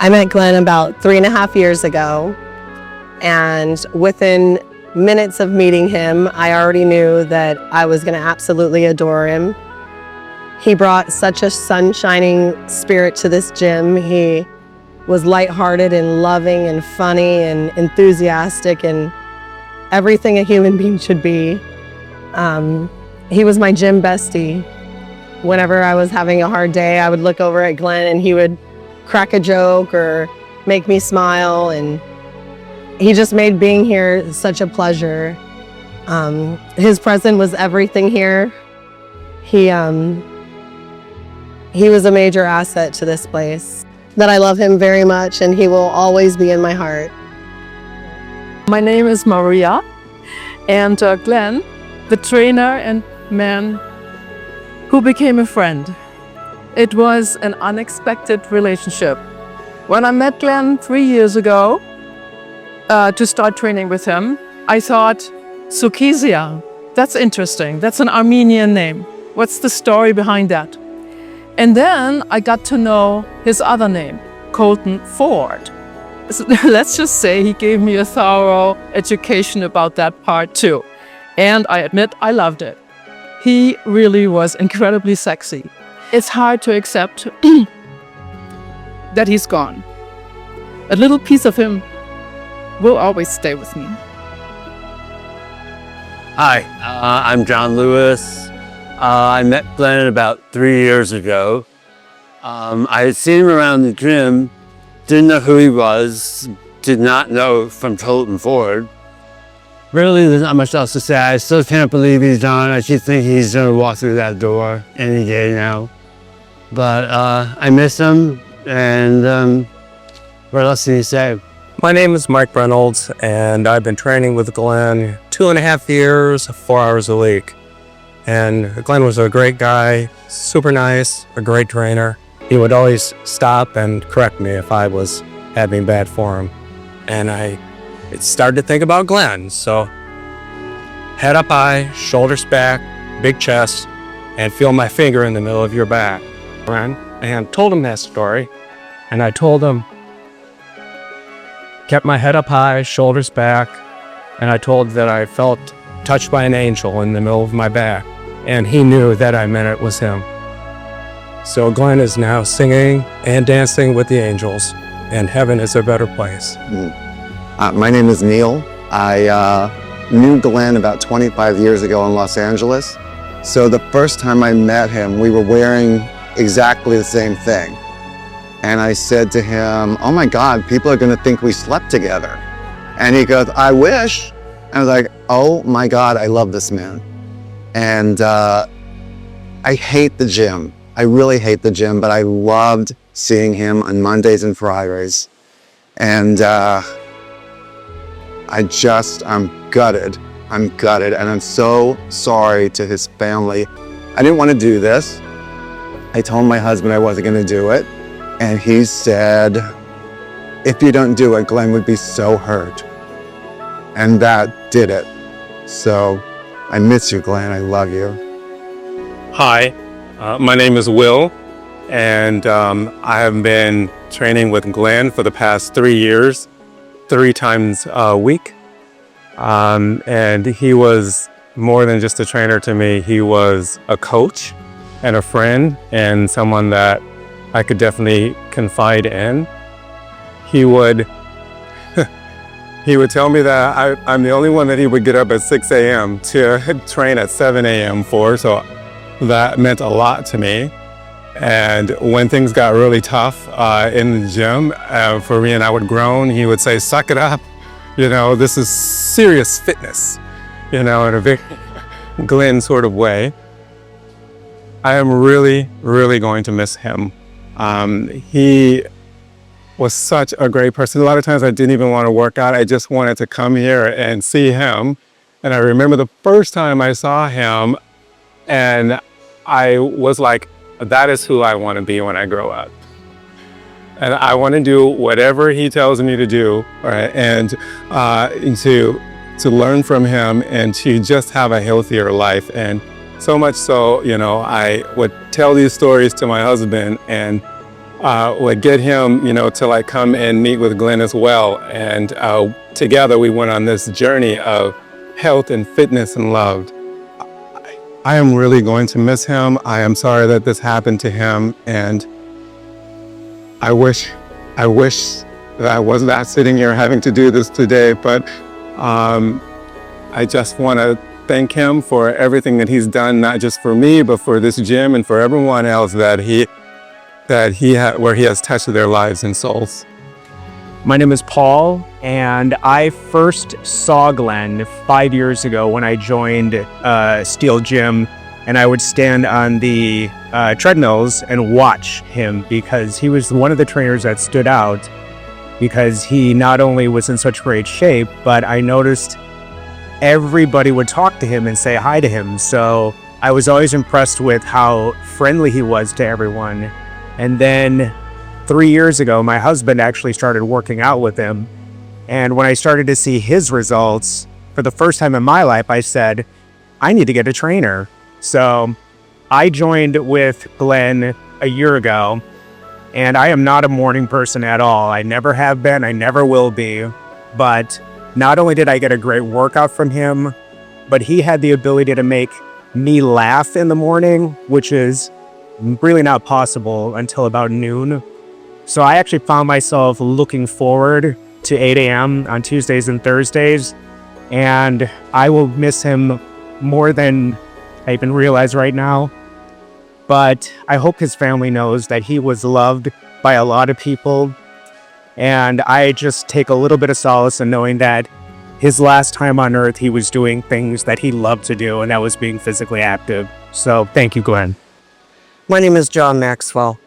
I met Glenn about 3.5 years ago, and within minutes of meeting him, I already knew that I was going to absolutely adore him. He brought such a sunshining spirit to this gym. He was lighthearted and loving and funny and enthusiastic and everything a human being should be. He was my gym bestie. Whenever I was having a hard day, I would look over at Glenn and he would crack a joke or make me smile, and he just made being here such a pleasure. His presence was everything here. He was a major asset to this place. That I love him very much, and he will always be in my heart. My name is Maria, and Glenn, the trainer and man who became a friend. It was an unexpected relationship. When I met Glenn 3 years ago to start training with him, I thought, Sukizia, that's interesting. That's an Armenian name. What's the story behind that? And then I got to know his other name, Colton Ford. So let's just say he gave me a thorough education about that part too. And I admit I loved it. He really was incredibly sexy. It's hard to accept that he's gone. A little piece of him will always stay with me. Hi, I'm John Lewis. I met Glenn about 3 years ago. I had seen him around the gym, didn't know who he was, did not know from Colton Ford. Really, there's not much else to say. I still can't believe he's gone. I just think he's gonna walk through that door any day now. But I miss him, and what else can you say? My name is Mike Reynolds, and I've been training with Glenn 2.5 years, 4 hours a week. And Glenn was a great guy, super nice, a great trainer. He would always stop and correct me if I was having bad form. And I started to think about Glenn. So head up high, shoulders back, big chest, and feel my finger in the middle of your back. And told him that story. And I told him, kept my head up high, shoulders back, and I told that I felt touched by an angel in the middle of my back. And he knew that I meant it was him. So Glenn is now singing and dancing with the angels, and heaven is a better place. My name is Neil. I knew Glenn about 25 years ago in Los Angeles. So the first time I met him, we were wearing exactly the same thing. And I said to him, oh my God, people are gonna think we slept together. And he goes, I wish. And I was like, oh my God, I love this man. And I hate the gym. I really hate the gym, but I loved seeing him on Mondays and Fridays. And I'm gutted. I'm gutted, and I'm so sorry to his family. I didn't want to do this. I told my husband I wasn't gonna do it. And he said, if you don't do it, Glenn would be so hurt. And that did it. So I miss you, Glenn. I love you. Hi, my name is Will, and I have been training with Glenn for the past 3 years, 3 times a week. And he was more than just a trainer to me. He was a coach and a friend and someone that I could definitely confide in. He would tell me that I'm the only one that he would get up at 6 a.m. to train at 7 a.m. for, so that meant a lot to me. And when things got really tough in the gym for me and I would groan, he would say, suck it up. You know, this is serious fitness, you know, in a big Glenn sort of way. I am really, really going to miss him. He was such a great person. A lot of times I didn't even want to work out. I just wanted to come here and see him. And I remember the first time I saw him and I was like, that is who I want to be when I grow up. And I want to do whatever he tells me to do, right? And to learn from him and to just have a healthier life. And so much so, you know, I would tell these stories to my husband and would get him, to like come and meet with Glenn as well. And together we went on this journey of health and fitness and love. I am really going to miss him. I am sorry that this happened to him. And I wish that I was not sitting here having to do this today, but I just want to thank him for everything that he's done, not just for me, but for this gym and for everyone else where he has touched their lives and souls. My name is Paul, and I first saw Glenn 5 years ago when I joined Steel Gym, and I would stand on the treadmills and watch him because he was one of the trainers that stood out because he not only was in such great shape, but I noticed everybody would talk to him and say hi to him. So I was always impressed with how friendly he was to everyone. And then 3 years ago, my husband actually started working out with him. And when I started to see his results, for the first time in my life, I said, I need to get a trainer. So I joined with Glenn a year ago, and I am not a morning person at all. I never have been, I never will be. But not only did I get a great workout from him, but he had the ability to make me laugh in the morning, which is really not possible until about noon. So I actually found myself looking forward to 8 a.m. on Tuesdays and Thursdays, and I will miss him more than I even realize right now. But I hope his family knows that he was loved by a lot of people, and I just take a little bit of solace in knowing that his last time on earth, he was doing things that he loved to do, and that was being physically active. So thank you, Glenn. My name is John Maxwell.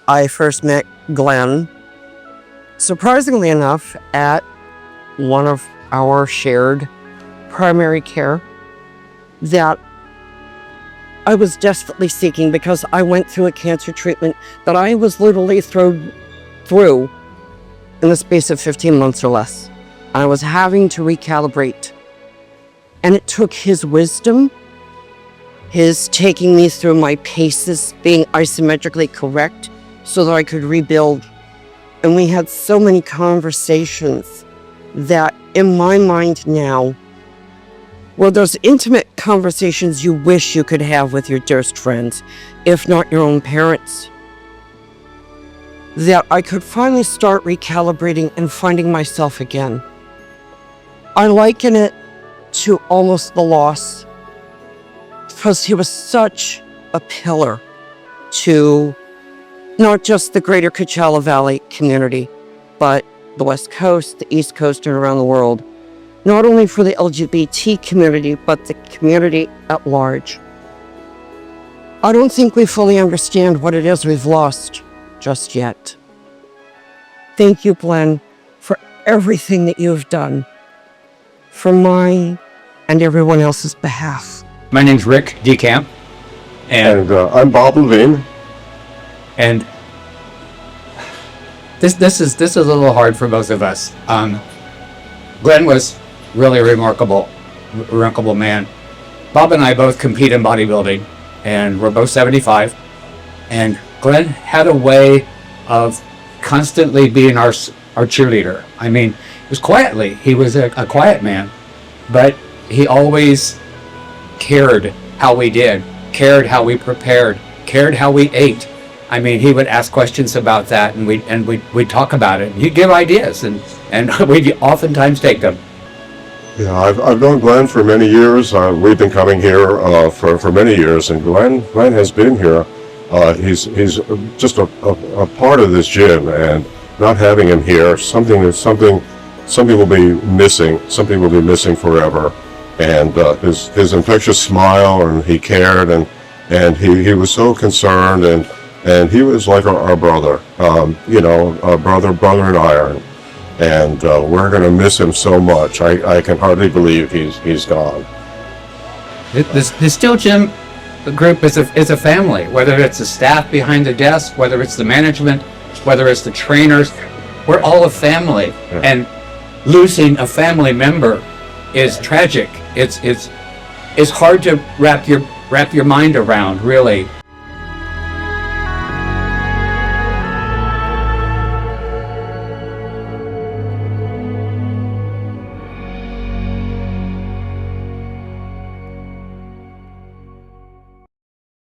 I first met Glenn, surprisingly enough, at one of our shared primary care that I was desperately seeking because I went through a cancer treatment that I was literally thrown through in the space of 15 months or less. I was having to recalibrate. And it took his wisdom, his taking me through my paces, being isometrically correct so that I could rebuild. And we had so many conversations that in my mind now were those intimate conversations you wish you could have with your dearest friends, if not your own parents. That I could finally start recalibrating and finding myself again. I liken it to almost the loss because he was such a pillar to not just the greater Coachella Valley community, but the West Coast, the East Coast, and around the world. Not only for the LGBT community, but the community at large. I don't think we fully understand what it is we've lost just yet. Thank you, Glenn, for everything that you've done for mine and everyone else's behalf. My name's Rick DeCamp, and I'm Bob Levine. And this is a little hard for both of us. Glenn was really a remarkable man. Bob and I both compete in bodybuilding, and we're both 75. And Glenn had a way of constantly being our cheerleader. I mean, it was quietly. He was a quiet man, but he always cared how we did, cared how we prepared, cared how we ate. I mean, he would ask questions about that, and we'd talk about it. He'd give ideas, and we'd oftentimes take them. Yeah, I've known Glenn for many years. We've been coming here for many years, and Glenn has been here. He's just a part of this gym, and not having him here, something will be missing. Something will be missing forever. And his infectious smile, and he cared, and he was so concerned, and he was like our brother, a brother in iron. And we're going to miss him so much. I can hardly believe he's gone. The Steel Gym group is a family, whether it's the staff behind the desk, whether it's the management, whether it's the trainers. We're all a family. Yeah. And losing a family member is tragic. It's hard to wrap your mind around, really.